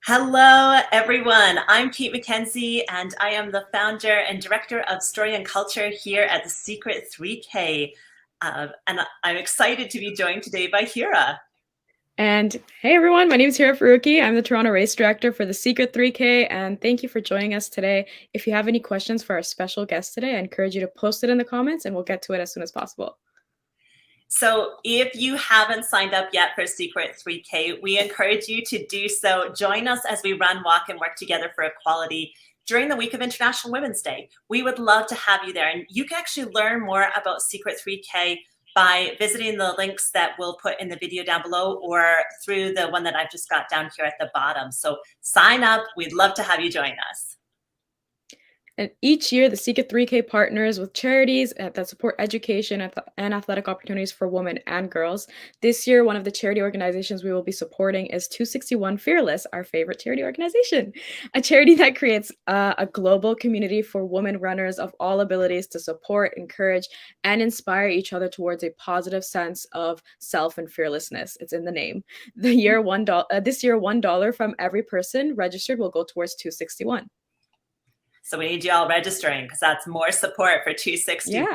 Hello, everyone. I'm Kate McKenzie, and I am the founder and director of Story and Culture here at the Secret 3K. And I'm excited to be joined today by Hira. And hey everyone, my name is Hira Faruqi. I'm the Toronto Race Director for the Secret 3K, and thank you for joining us today. If you have any questions for our special guest today, I encourage you to post it in the comments and we'll get to it as soon as possible. So if you haven't signed up yet for Secret 3K, we encourage you to do so. Join us as we run, walk, and work together for equality during the week of International Women's Day. We would love to have you there. And you can actually learn more about Secret 3K by visiting the links that we'll put in the video down below or through the one that I've just got down here at the bottom. So sign up. We'd love to have you join us. And each year, the Secret 3K partners with charities that support education and athletic opportunities for women and girls. This year, one of the charity organizations we will be supporting is 261 Fearless, our favorite charity organization, a charity that creates a global community for women runners of all abilities to support, encourage, and inspire each other towards a positive sense of self and fearlessness. It's in the name. This year, $1 from every person registered will go towards 261. So we need you all registering because that's more support for 261.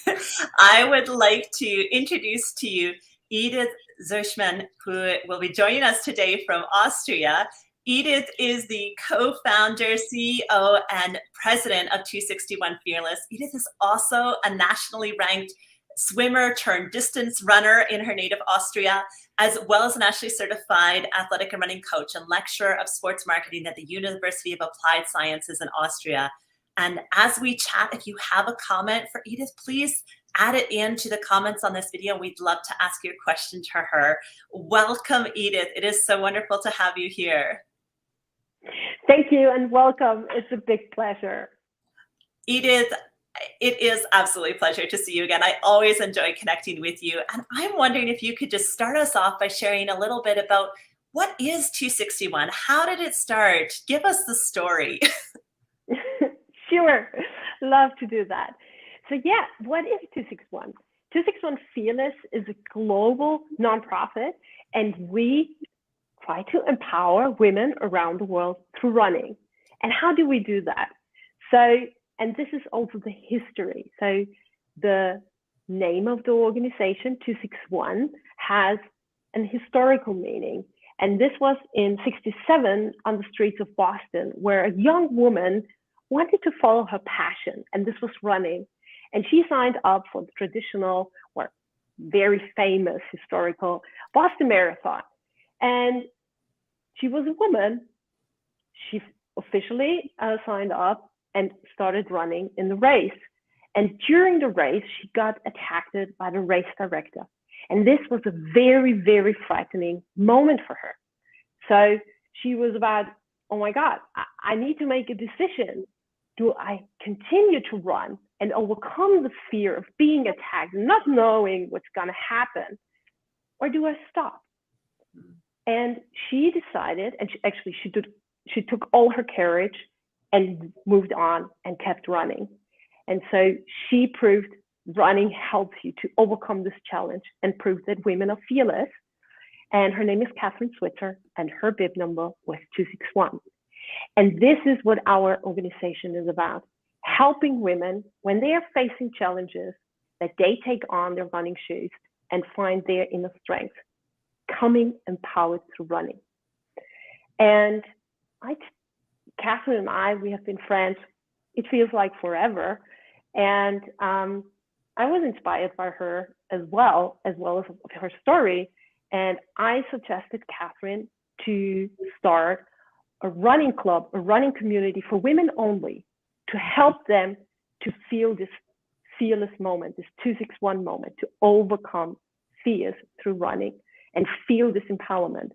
Yeah. I would like to introduce to you Edith Zuschmann, who will be joining us today from Austria. Edith is the co-founder, CEO, and president of 261 Fearless. Edith is also a nationally ranked swimmer turned distance runner in her native Austria, as well as a nationally certified athletic and running coach and lecturer of sports marketing at the University of Applied Sciences in Austria. And as we chat, if you have a comment for Edith, please add it into the comments on this video. We'd love to ask your question to her. Welcome, Edith. It is so wonderful to have you here. Thank you and welcome. It's a big pleasure. Edith, it is absolutely a pleasure to see you again. I always enjoy connecting with you. And I'm wondering if you could just start us off by sharing a little bit about what is 261? How did it start? Give us the story. Sure, love to do that. So yeah, what is 261? 261 Fearless is a global nonprofit, and we try to empower women around the world through running. And how do we do that? And this is also the history. So the name of the organization, 261, has an historical meaning. And this was in 67 on the streets of Boston, where a young woman wanted to follow her passion, and this was running. And she signed up for the traditional, or very famous historical Boston Marathon. And she was a woman. She officially signed up and started running in the race. And during the race, she got attacked by the race director. And this was a very, very frightening moment for her. So she was about, oh my God, I need to make a decision. Do I continue to run and overcome the fear of being attacked, not knowing what's going to happen? Or do I stop? And she decided, and she took all her courage and moved on and kept running. And so she proved running helps you to overcome this challenge and proved that women are fearless. And her name is Catherine Switzer, and her bib number was 261. And this is what our organization is about, helping women when they are facing challenges that they take on their running shoes and find their inner strength, coming empowered through running. And Catherine and I, we have been friends, it feels like forever. And I was inspired by her as well as her story. And I suggested Catherine to start a running club, a running community for women only, to help them to feel this fearless moment, this 261 moment, to overcome fears through running and feel this empowerment.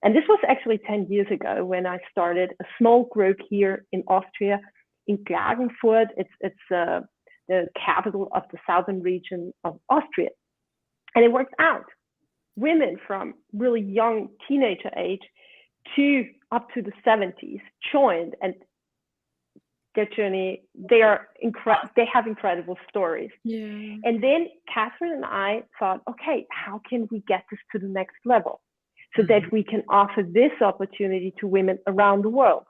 And this was actually 10 years ago when I started a small group here in Austria, in Klagenfurt. It's the capital of the southern region of Austria. And it worked out. Women from really young teenager age to up to the 70s joined, and their journey, they have incredible stories. Yeah. And then Catherine and I thought, okay, how can we get this to the next level? so that we can offer this opportunity to women around the world.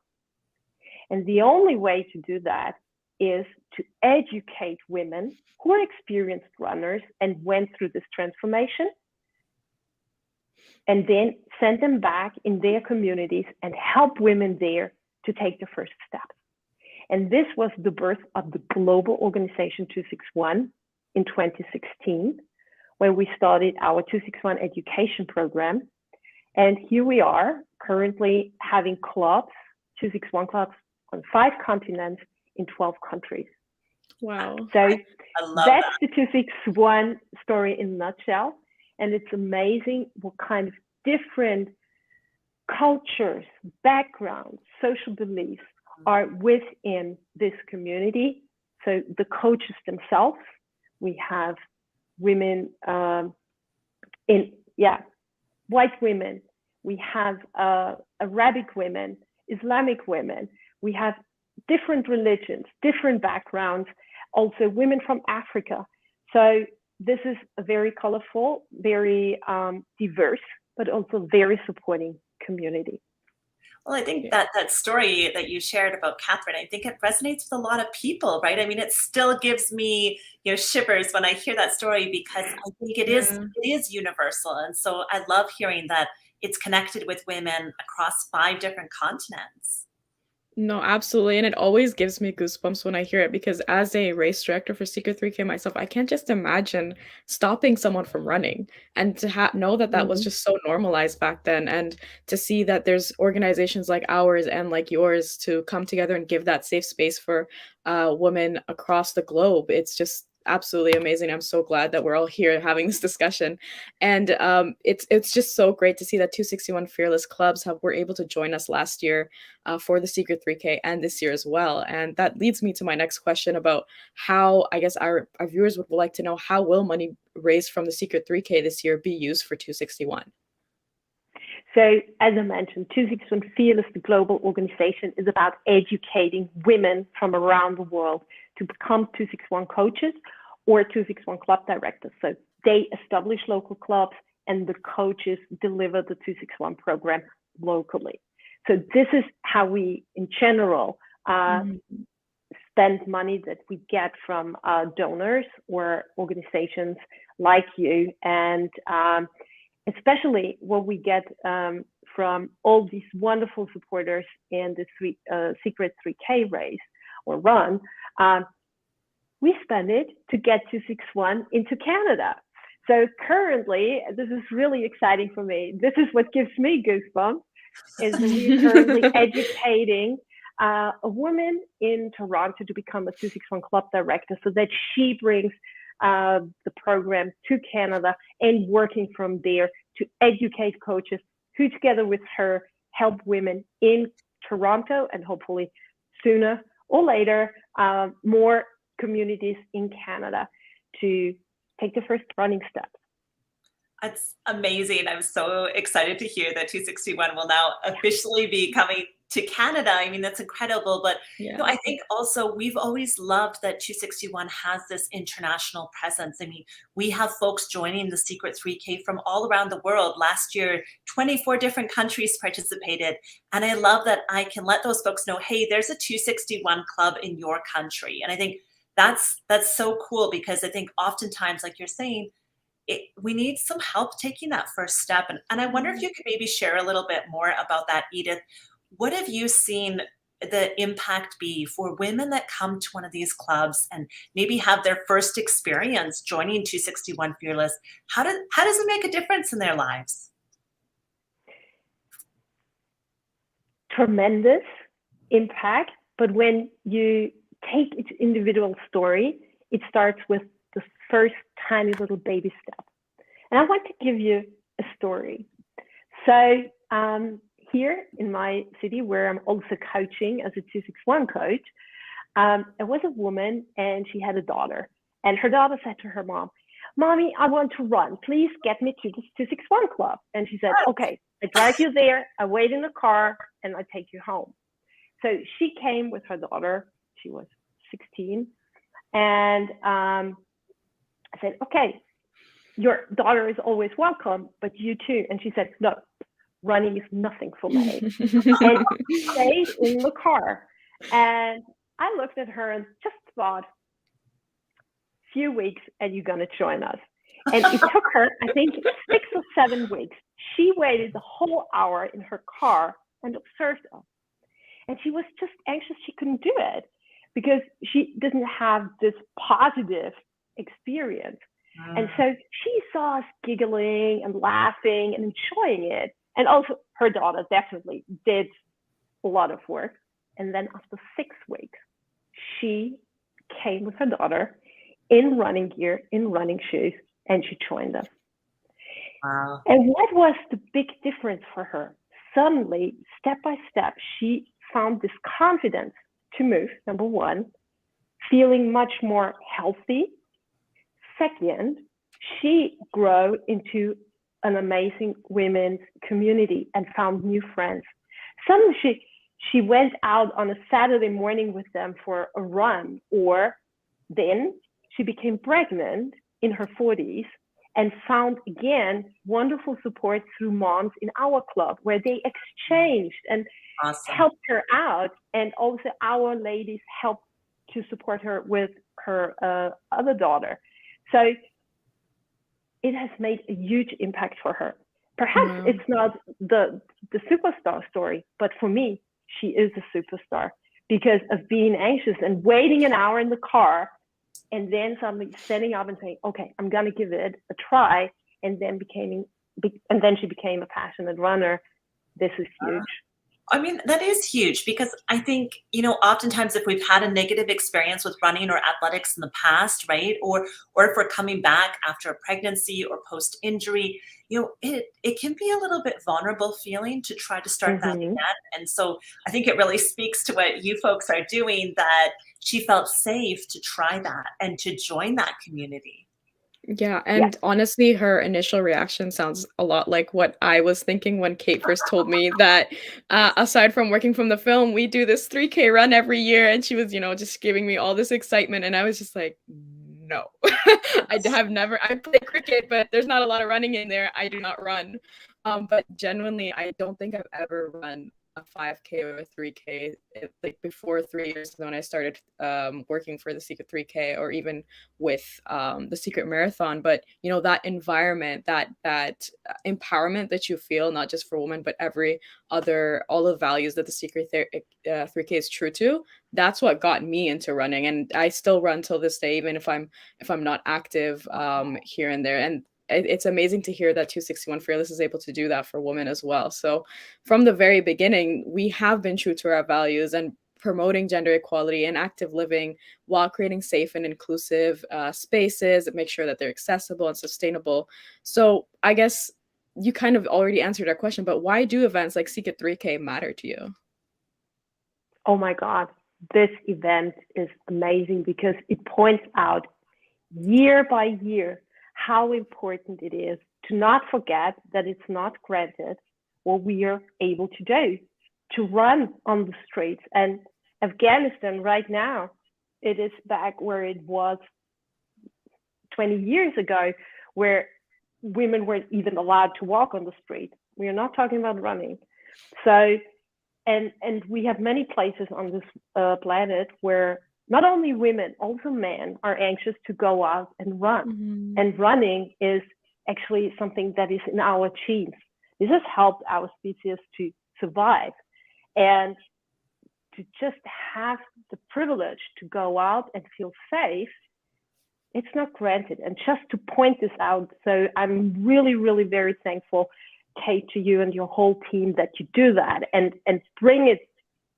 And the only way to do that is to educate women who are experienced runners and went through this transformation, and then send them back in their communities and help women there to take the first step. And this was the birth of the global organization 261 in 2016, when we started our 261 education program. And here we are currently having clubs, 261 clubs on 5 continents in 12 countries. Wow. So I love that's that. the 261 story in a nutshell. And it's amazing what kind of different cultures, backgrounds, social beliefs are within this community. So the coaches themselves, we have women white women, we have Arabic women, Islamic women, we have different religions, different backgrounds, also women from Africa. So this is a very colorful, very diverse, but also very supporting community. Well, I think that story that you shared about Catherine, I think it resonates with a lot of people, right? I mean, it still gives me, shivers when I hear that story, because I think it is universal. And so I love hearing that it's connected with women across 5 different continents. No, absolutely. And it always gives me goosebumps when I hear it, because as a race director for Secret 3K myself, I can't just imagine stopping someone from running, and to know that that was just so normalized back then, and to see that there's organizations like ours and like yours to come together and give that safe space for women across the globe. It's just absolutely amazing. I'm so glad that we're all here having this discussion. And it's just so great to see that 261 Fearless Clubs were able to join us last year for the Secret 3K, and this year as well. And that leads me to my next question about how, I guess, our viewers would like to know, how will money raised from the Secret 3K this year be used for 261? So as I mentioned, 261 Fearless, the global organization, is about educating women from around the world to become 261 coaches or 261 club directors. So they establish local clubs, and the coaches deliver the 261 program locally. So this is how we, in general, spend money that we get from donors or organizations like you, and especially what we get from all these wonderful supporters in the Secret 3K race or run. We spend it to get 261 into Canada. So currently, this is really exciting for me. This is what gives me goosebumps, is that we are currently educating a woman in Toronto to become a 261 club director, so that she brings the program to Canada, and working from there to educate coaches who, together with her, help women in Toronto, and hopefully sooner or later, more communities in Canada to take the first running step. That's amazing. I'm so excited to hear that 261 will now officially be coming to Canada. I mean, that's incredible. But I think also we've always loved that 261 has this international presence. I mean, we have folks joining the Secret 3K from all around the world. Last year, 24 different countries participated. And I love that I can let those folks know, hey, there's a 261 club in your country. And I think that's so cool, because I think oftentimes, like you're saying, we need some help taking that first step. And I wonder if you could maybe share a little bit more about that, Edith. What have you seen the impact be for women that come to one of these clubs and maybe have their first experience joining 261 Fearless? How does it make a difference in their lives? Tremendous impact, but when you take each individual story, it starts with the first tiny little baby step. And I want to give you a story. So here in my city, where I'm also coaching as a 261 coach, there was a woman, and she had a daughter. And her daughter said to her mom, "Mommy, I want to run. Please get me to this 261 club." And she said, "Okay, I drive you there. I wait in the car, and I take you home." So she came with her daughter. She was 16. And I said, "Okay, your daughter is always welcome, but you too." And she said, "No, running is nothing for me. And I stayed in the car. And I looked at her and just thought, few weeks and you're going to join us. And it took her, I think, 6 or 7 weeks. She waited the whole hour in her car and observed us. And she was just anxious she couldn't do it because she didn't have this positive experience. And so she saw us giggling and laughing and enjoying it. And also her daughter definitely did a lot of work. And then after 6 weeks, she came with her daughter in running gear, in running shoes, and she joined us. Wow. And what was the big difference for her? Suddenly, step by step, she found this confidence to move, number one, feeling much more healthy. Second, she grew into an amazing women's community and found new friends. Suddenly, she went out on a Saturday morning with them for a run, or then she became pregnant in her 40s and found again wonderful support through moms in our club where they exchanged and helped her out. And also our ladies helped to support her with her other daughter. So it has made a huge impact for her. Perhaps it's not the superstar story, but for me, she is a superstar because of being anxious and waiting an hour in the car and then suddenly standing up and saying, okay, I'm going to give it a try. And then she became a passionate runner. This is huge. I mean, that is huge because I think, oftentimes if we've had a negative experience with running or athletics in the past, right? Or if we're coming back after a pregnancy or post-injury, it can be a little bit vulnerable feeling to try to start that again. And so I think it really speaks to what you folks are doing, that she felt safe to try that and to join that community. Yeah, and honestly, her initial reaction sounds a lot like what I was thinking when Kate first told me that aside from working from the film, we do this 3K run every year. And she was, just giving me all this excitement. And I was just like, no, I play cricket, but there's not a lot of running in there. I do not run. But genuinely, I don't think I've ever run a 5K or a 3K like before 3 years when I started working for the Secret 3K or even with the Secret Marathon. But that environment, that empowerment that you feel, not just for women but all the values that the Secret 3K is true to, that's what got me into running. And I still run till this day, even if I'm not active here and there. And it's amazing to hear that 261 Fearless is able to do that for women as well. So from the very beginning, we have been true to our values and promoting gender equality and active living while creating safe and inclusive spaces that make sure that they're accessible and sustainable. So I guess you kind of already answered our question, but why do events like Secret 3K matter to you? Oh my God, this event is amazing because it points out year by year how important it is to not forget that it's not granted what we are able to do, to run on the streets. And Afghanistan right now, it is back where it was 20 years ago, where women weren't even allowed to walk on the street. We are not talking about running. So, and we have many places on this planet where not only women, also men are anxious to go out and run. And running is actually something that is in our genes. This has helped our species to survive. And to just have the privilege to go out and feel safe, it's not granted. And just to point this out, so I'm really, really very thankful, Kate, to you and your whole team that you do that and bring it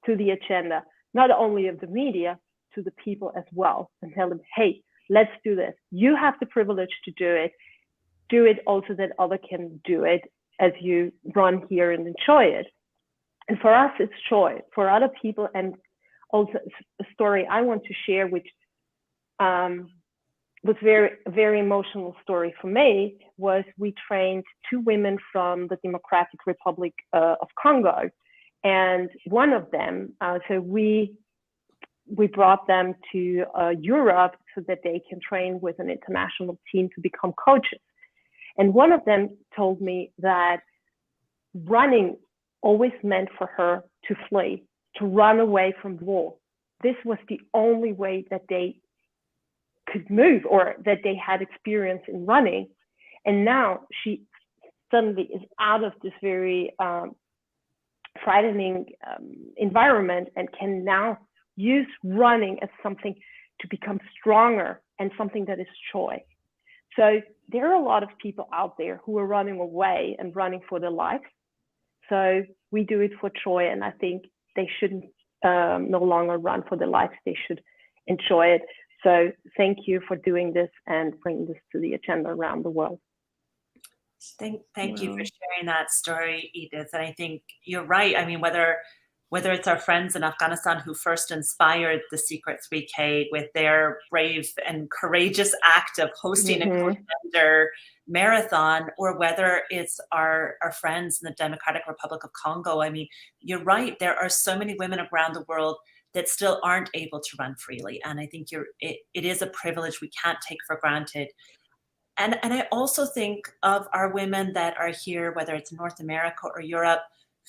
to the agenda, not only of the media, to the people as well, and tell them, hey, let's do this. You have the privilege to do it. Do it also that others can do it as you run here and enjoy it. And for us, it's joy. For other people, and also a story I want to share, which was very, very emotional story for me, was we trained 2 women from the Democratic Republic of Congo. And one of them, so we brought them to Europe so that they can train with an international team to become coaches. And one of them told me that running always meant for her to flee, to run away from war. This was the only way that they could move or that they had experience in running. And now she suddenly is out of this very frightening environment and can now use running as something to become stronger and something that is joy. So there are a lot of people out there who are running away and running for their life. So we do it for joy, and I think they shouldn't no longer run for their lives. They should enjoy it. So thank you for doing this and bringing this to the agenda around the world. Thank you for sharing that story, Edith. And I think you're right. I mean, whether it's our friends in Afghanistan who first inspired the Secret 3K with their brave and courageous act of hosting a co-gender marathon, or whether it's our friends in the Democratic Republic of Congo. I mean, you're right. There are so many women around the world that still aren't able to run freely. And I think it is a privilege we can't take for granted. And I also think of our women that are here, whether it's North America or Europe,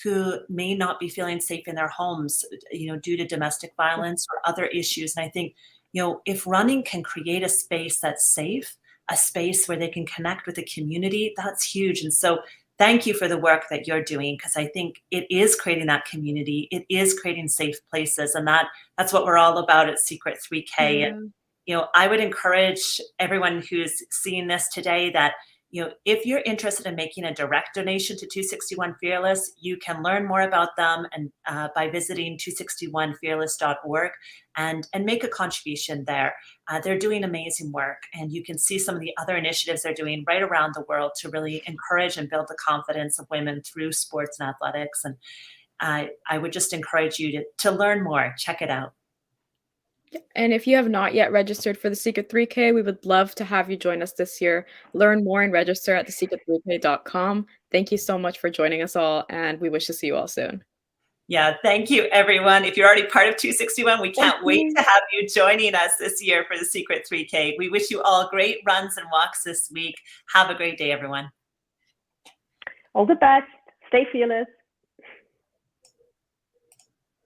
who may not be feeling safe in their homes, due to domestic violence or other issues. And I think, if running can create a space that's safe, a space where they can connect with the community, that's huge. And so thank you for the work that you're doing, because I think it is creating that community. It is creating safe places. And that's what we're all about at Secret 3K. And, I would encourage everyone who's seeing this today that, if you're interested in making a direct donation to 261 Fearless, you can learn more about them and by visiting 261fearless.org and make a contribution there. They're doing amazing work, and you can see some of the other initiatives they're doing right around the world to really encourage and build the confidence of women through sports and athletics. And I would just encourage you to learn more. Check it out. And if you have not yet registered for the Secret 3K, we would love to have you join us this year. Learn more and register at thesecret3k.com. Thank you so much for joining us all, and we wish to see you all soon. Yeah, thank you, everyone. If you're already part of 261, we can't wait to have you joining us this year for the Secret 3K. We wish you all great runs and walks this week. Have a great day, everyone. All the best. Stay fearless.